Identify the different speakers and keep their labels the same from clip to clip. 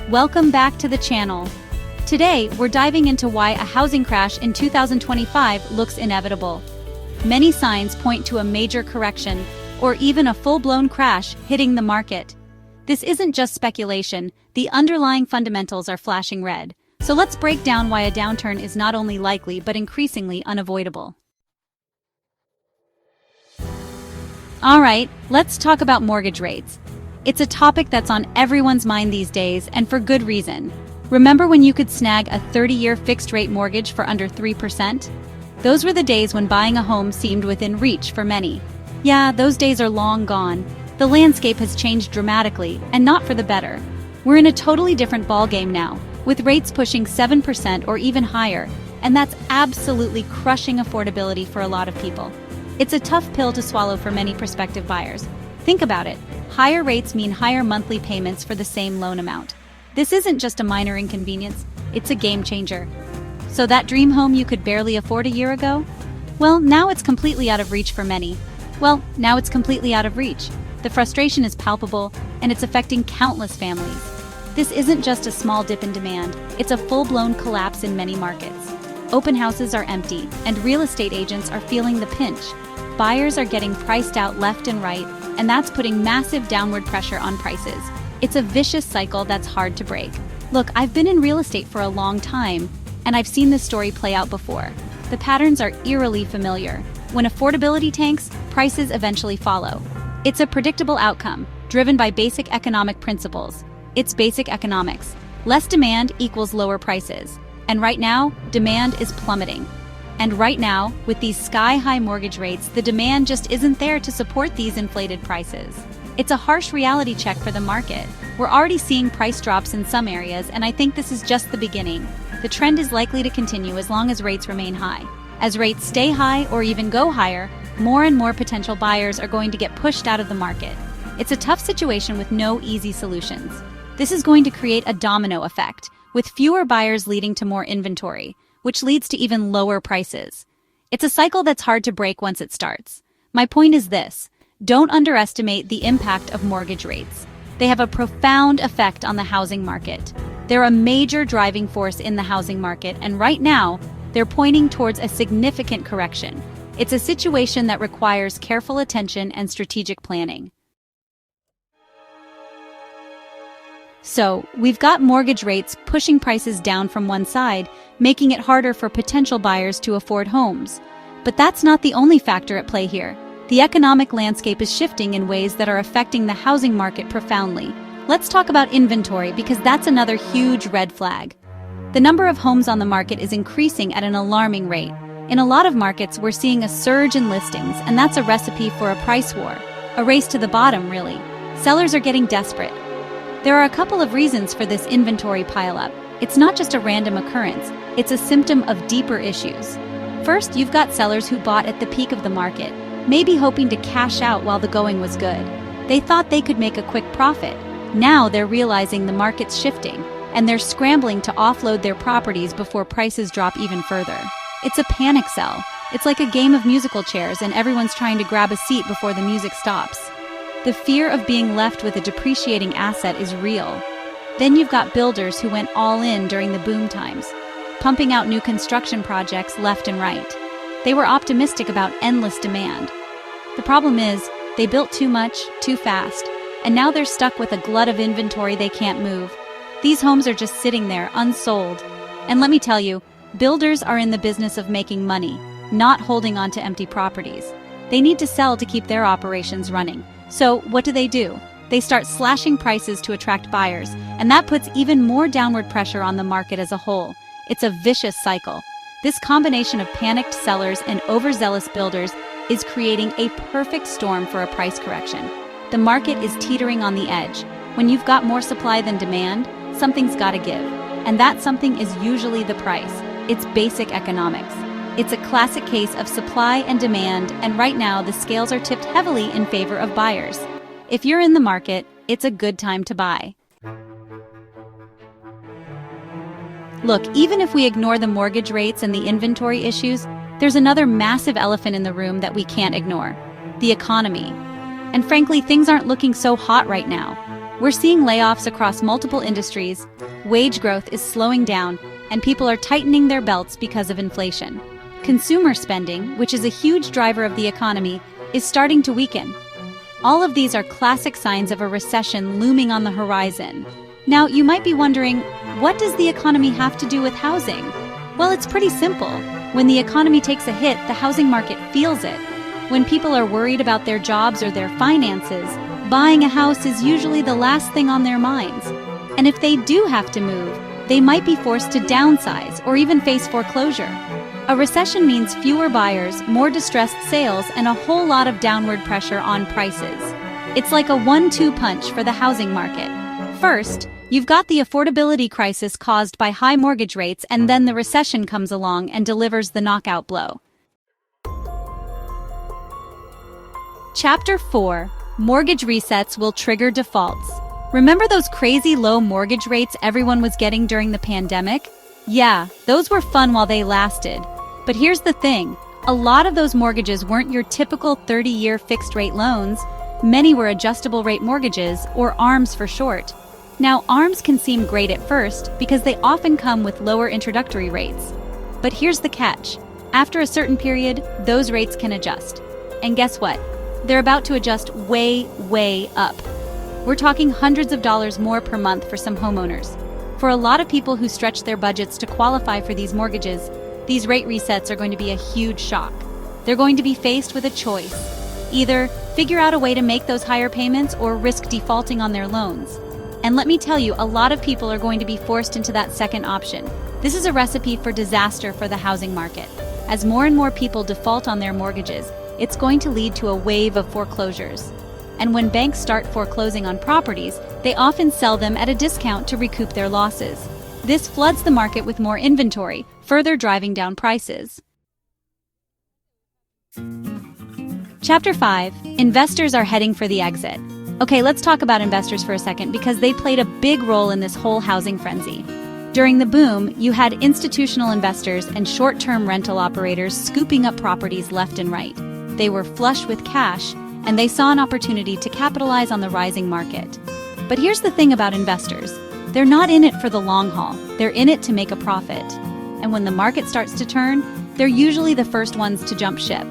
Speaker 1: Welcome back to the channel. Today, we're diving into why a housing crash in 2025 looks inevitable. Many signs point to a major correction, or even a full-blown crash hitting the market. This isn't just speculation, the underlying fundamentals are flashing red. So let's break down why a downturn is not only likely but increasingly unavoidable. Alright, let's talk about mortgage rates. It's a topic that's on everyone's mind these days, and for good reason. Remember when you could snag a 30-year fixed-rate mortgage for under 3%? Those were the days when buying a home seemed within reach for many. Yeah, those days are long gone. The landscape has changed dramatically, and not for the better. We're in a totally different ballgame now, with rates pushing 7% or even higher, and that's absolutely crushing affordability for a lot of people. It's a tough pill to swallow for many prospective buyers. Think about it. Higher rates mean higher monthly payments for the same loan amount. This isn't just a minor inconvenience, it's a game changer. So that dream home you could barely afford a year ago? Well, now it's completely out of reach for many. The frustration is palpable, and it's affecting countless families. This isn't just a small dip in demand, it's a full-blown collapse in many markets. Open houses are empty, and real estate agents are feeling the pinch. Buyers are getting priced out left and right, and that's putting massive downward pressure on prices. It's a vicious cycle that's hard to break. Look, I've been in real estate for a long time, and I've seen this story play out before. The patterns are eerily familiar. When affordability tanks, prices eventually follow. It's a predictable outcome, driven by basic economic principles. It's basic economics. Less demand equals lower prices. And right now, demand is plummeting. And right now, with these sky-high mortgage rates, the demand just isn't there to support these inflated prices. It's a harsh reality check for the market. We're already seeing price drops in some areas, and I think this is just the beginning. The trend is likely to continue as long as rates remain high. As rates stay high or even go higher, more and more potential buyers are going to get pushed out of the market. It's a tough situation with no easy solutions. This is going to create a domino effect, with fewer buyers leading to more inventory, which leads to even lower prices. It's a cycle that's hard to break once it starts. My point is this: don't underestimate the impact of mortgage rates. They have a profound effect on the housing market. They're a major driving force in the housing market, and right now, they're pointing towards a significant correction. It's a situation that requires careful attention and strategic planning. So, we've got mortgage rates pushing prices down from one side, making it harder for potential buyers to afford homes. But that's not the only factor at play here. The economic landscape is shifting in ways that are affecting the housing market profoundly. Let's talk about inventory, because that's another huge red flag. The number of homes on the market is increasing at an alarming rate. In a lot of markets, we're seeing a surge in listings, and that's a recipe for a price war. A race to the bottom, really. Sellers are getting desperate. There are a couple of reasons for this inventory pileup. It's not just a random occurrence, it's a symptom of deeper issues. First, you've got sellers who bought at the peak of the market, maybe hoping to cash out while the going was good. They thought they could make a quick profit. Now they're realizing the market's shifting, and they're scrambling to offload their properties before prices drop even further. It's a panic sell. It's like a game of musical chairs, and everyone's trying to grab a seat before the music stops. The fear of being left with a depreciating asset is real. Then you've got builders who went all in during the boom times, pumping out new construction projects left and right. They were optimistic about endless demand. The problem is, they built too much, too fast, and now they're stuck with a glut of inventory they can't move. These homes are just sitting there, unsold. And let me tell you, builders are in the business of making money, not holding on to empty properties. They need to sell to keep their operations running. So, what do? They start slashing prices to attract buyers, and that puts even more downward pressure on the market as a whole. It's a vicious cycle. This combination of panicked sellers and overzealous builders is creating a perfect storm for a price correction. The market is teetering on the edge. When you've got more supply than demand, something's gotta give. And that something is usually the price. It's basic economics. It's a classic case of supply and demand, and right now the scales are tipped heavily in favor of buyers. If you're in the market, it's a good time to buy. Look, even if we ignore the mortgage rates and the inventory issues, there's another massive elephant in the room that we can't ignore: the economy. And frankly, things aren't looking so hot right now. We're seeing layoffs across multiple industries, wage growth is slowing down, and people are tightening their belts because of inflation. Consumer spending, which is a huge driver of the economy, is starting to weaken. All of these are classic signs of a recession looming on the horizon. Now, you might be wondering, what does the economy have to do with housing? Well, it's pretty simple. When the economy takes a hit, the housing market feels it. When people are worried about their jobs or their finances, buying a house is usually the last thing on their minds. And if they do have to move, they might be forced to downsize or even face foreclosure. A recession means fewer buyers, more distressed sales, and a whole lot of downward pressure on prices. It's like a 1-2 punch for the housing market. First, you've got the affordability crisis caused by high mortgage rates, and then the recession comes along and delivers the knockout blow. Chapter 4: Mortgage resets will trigger defaults. Remember those crazy low mortgage rates everyone was getting during the pandemic? Yeah, those were fun while they lasted. But here's the thing, a lot of those mortgages weren't your typical 30-year fixed-rate loans. Many were adjustable-rate mortgages, or ARMs for short. Now, ARMs can seem great at first because they often come with lower introductory rates. But here's the catch. After a certain period, those rates can adjust. And guess what? They're about to adjust way up. We're talking hundreds of dollars more per month for some homeowners. For a lot of people who stretch their budgets to qualify for these mortgages, these rate resets are going to be a huge shock. They're going to be faced with a choice. Either figure out a way to make those higher payments or risk defaulting on their loans. And let me tell you, a lot of people are going to be forced into that second option. This is a recipe for disaster for the housing market. As more and more people default on their mortgages, it's going to lead to a wave of foreclosures. And when banks start foreclosing on properties, they often sell them at a discount to recoup their losses. This floods the market with more inventory, further driving down prices. Chapter 5: Investors are heading for the exit. Okay, let's talk about investors for a second because they played a big role in this whole housing frenzy. During the boom, you had institutional investors and short-term rental operators scooping up properties left and right. They were flush with cash, and they saw an opportunity to capitalize on the rising market. But here's the thing about investors. They're not in it for the long haul. They're in it to make a profit. And when the market starts to turn, they're usually the first ones to jump ship.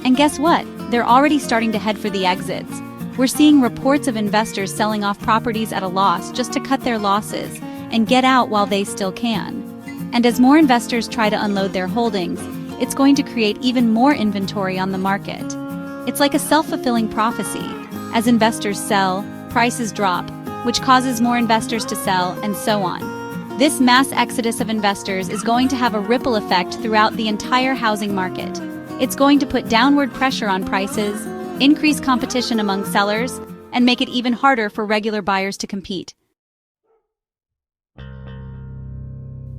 Speaker 1: And guess what? They're already starting to head for the exits. We're seeing reports of investors selling off properties at a loss just to cut their losses and get out while they still can. And as more investors try to unload their holdings, it's going to create even more inventory on the market. It's like a self-fulfilling prophecy. As investors sell, prices drop, which causes more investors to sell, and so on. This mass exodus of investors is going to have a ripple effect throughout the entire housing market. It's going to put downward pressure on prices, increase competition among sellers, and make it even harder for regular buyers to compete.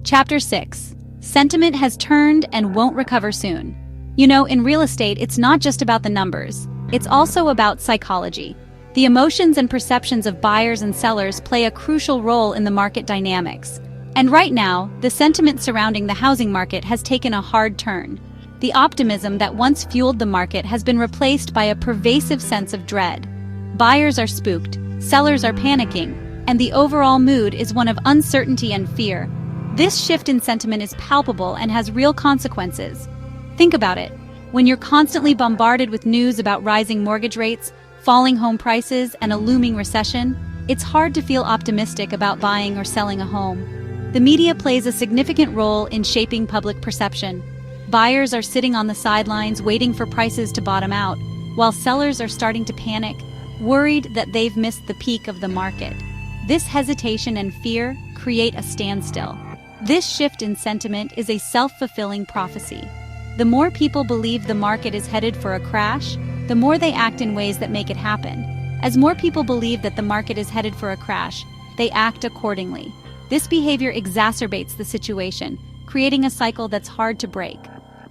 Speaker 1: Chapter 6: Sentiment has turned and won't recover soon. You know, in real estate, it's not just about the numbers. It's also about psychology. The emotions and perceptions of buyers and sellers play a crucial role in the market dynamics. And right now, the sentiment surrounding the housing market has taken a hard turn. The optimism that once fueled the market has been replaced by a pervasive sense of dread. Buyers are spooked, sellers are panicking, and the overall mood is one of uncertainty and fear. This shift in sentiment is palpable and has real consequences. Think about it. When you're constantly bombarded with news about rising mortgage rates, falling home prices, and a looming recession, it's hard to feel optimistic about buying or selling a home. The media plays a significant role in shaping public perception. Buyers are sitting on the sidelines waiting for prices to bottom out, while sellers are starting to panic, worried that they've missed the peak of the market. This hesitation and fear create a standstill. This shift in sentiment is a self-fulfilling prophecy. The more people believe the market is headed for a crash, the more they act in ways that make it happen. As more people believe that the market is headed for a crash, they act accordingly. This behavior exacerbates the situation, creating a cycle that's hard to break.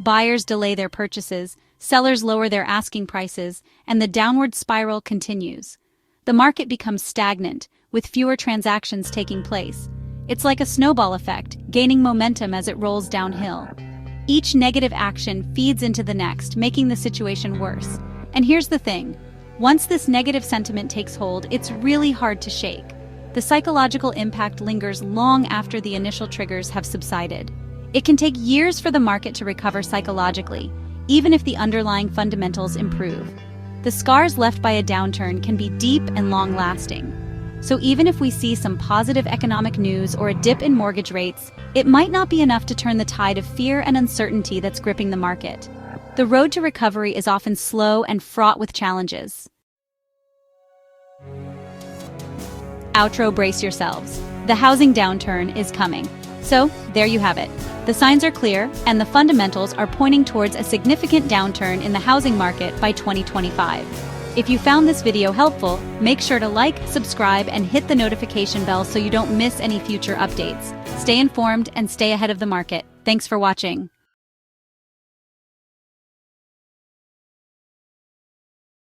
Speaker 1: Buyers delay their purchases, sellers lower their asking prices, and the downward spiral continues. The market becomes stagnant, with fewer transactions taking place. It's like a snowball effect, gaining momentum as it rolls downhill. Each negative action feeds into the next, making the situation worse. And here's the thing. Once this negative sentiment takes hold, it's really hard to shake. The psychological impact lingers long after the initial triggers have subsided. It can take years for the market to recover psychologically, even if the underlying fundamentals improve. The scars left by a downturn can be deep and long-lasting. So even if we see some positive economic news or a dip in mortgage rates, it might not be enough to turn the tide of fear and uncertainty that's gripping the market. The road to recovery is often slow and fraught with challenges. Outro, brace yourselves. The housing downturn is coming. So, there you have it. The signs are clear, and the fundamentals are pointing towards a significant downturn in the housing market by 2025. If you found this video helpful, make sure to like, subscribe, and hit the notification bell so you don't miss any future updates. Stay informed and stay ahead of the market. Thanks for watching.